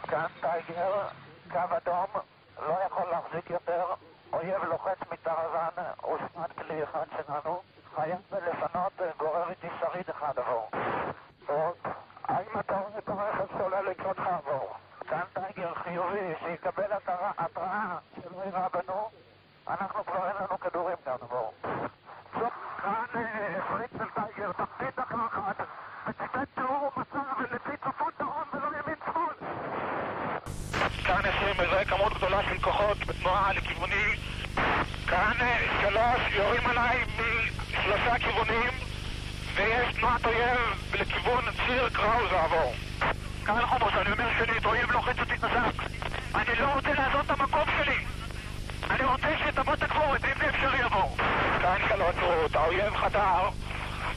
כאן טייגר, קו אדום, לא יכול להחזיק יותר, אויב לוחץ מטרזן, הושמד כלי אחד שלנו, חייב לפנות, גורר איתי שריד אחד עבור. טוב, האם אתה רואה את הרכב שעולה לקראתך עבור? כאן טייגר חיובי, שיקבל התראה שלא ייראה בנו, אנחנו כבר אין לנו כדורים כאן עבור. טוב, כאן פריץ של טייגר, תחתית אחת, ותתן תיאור מצב ולפי צפון דרום ולא ימין צפון. כאן 20 מזהה כמות גדולה של כוחות בתנועה לכיווני. כאן 3 יורים עליי משלושה כיוונים, ויש תנועת אויב לכיוון ציר קראוז לעבור. כאן חומוס, אני אומר שנית, אויב לוחץ אותי חזק. אני לא רוצה לעזוב את המקום שלי. אני רוצה שתבוא תקבורת, אם זה אפשרי עבור. כאן 3 רות, האויב חדר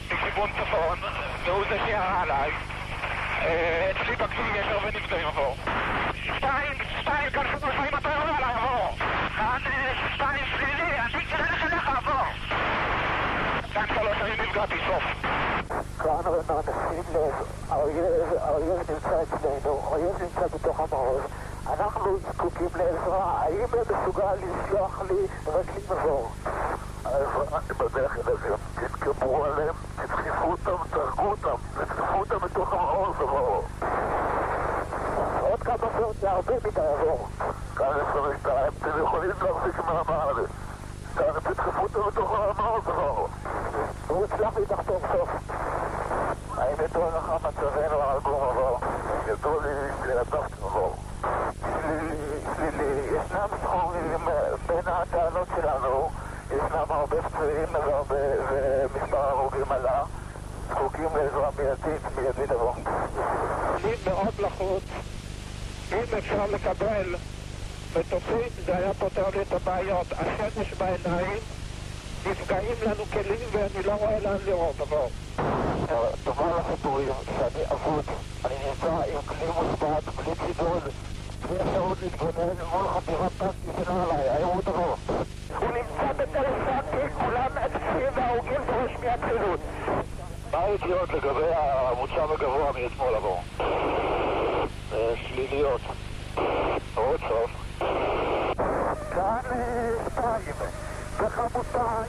מכיוון צפון, והוא זה שירה עליי. אצלי בכביש יש הרבה נפגעים עבור. 2, כאן 3, האם אתה יורה עליי עבור? כאן 2 שלילי, אני צריך אליך עבור. כאן 3, אני נפגעתי סוף. כאן נשים לב, האויב נמצא אצלנו, האויב נמצא בתוך המעוז. אנחנו זקוקים לעזרה, האם הם מסוגל לשלוח לי רגלים עבור? העזרה בדרך אליהם, תתגברו עליהם, תדחפו אותם, תרגו אותם, תדחפו אותם בתוך המעוז עבור. עוד כמה שעות זה הרבה מדי עבור. כאן 22, אתם יכולים להחזיק מהמעל הזה. כאן תדחפו אותם בתוך המעוז עבור. הוא הצלח לי תחתום סוף. האם ידוע לך מצבנו על גור עבור? ידוע לי לדחת עבור. ישנם סחורים בין הטענות שלנו, ישנם הרבה פצועים ומספר הרוגים עלה, זקוקים לעזרה מיידית עבור. אני מאוד לחוץ, אם אפשר לקבל מטוסים, זה היה פותר לי את הבעיות. השמש בעיניים, נפגעים לנו כלים ואני לא רואה לאן לראות עבור. תאמר לחיבורים שאני אבוד, אני נמצא עם כלי מוספת, בלי צידון, בלי אפשרות להתגונן מול חדירה טקטית שלא עליי, העירות עבור. הוא נמצא בטלפון, כולם אצפים וההוגים דורש מהצילות. מה הידיעות לגבי המוצב הגבוה מאתמול עבור? שליליות. עוד סוף. כאן 2, וכמותה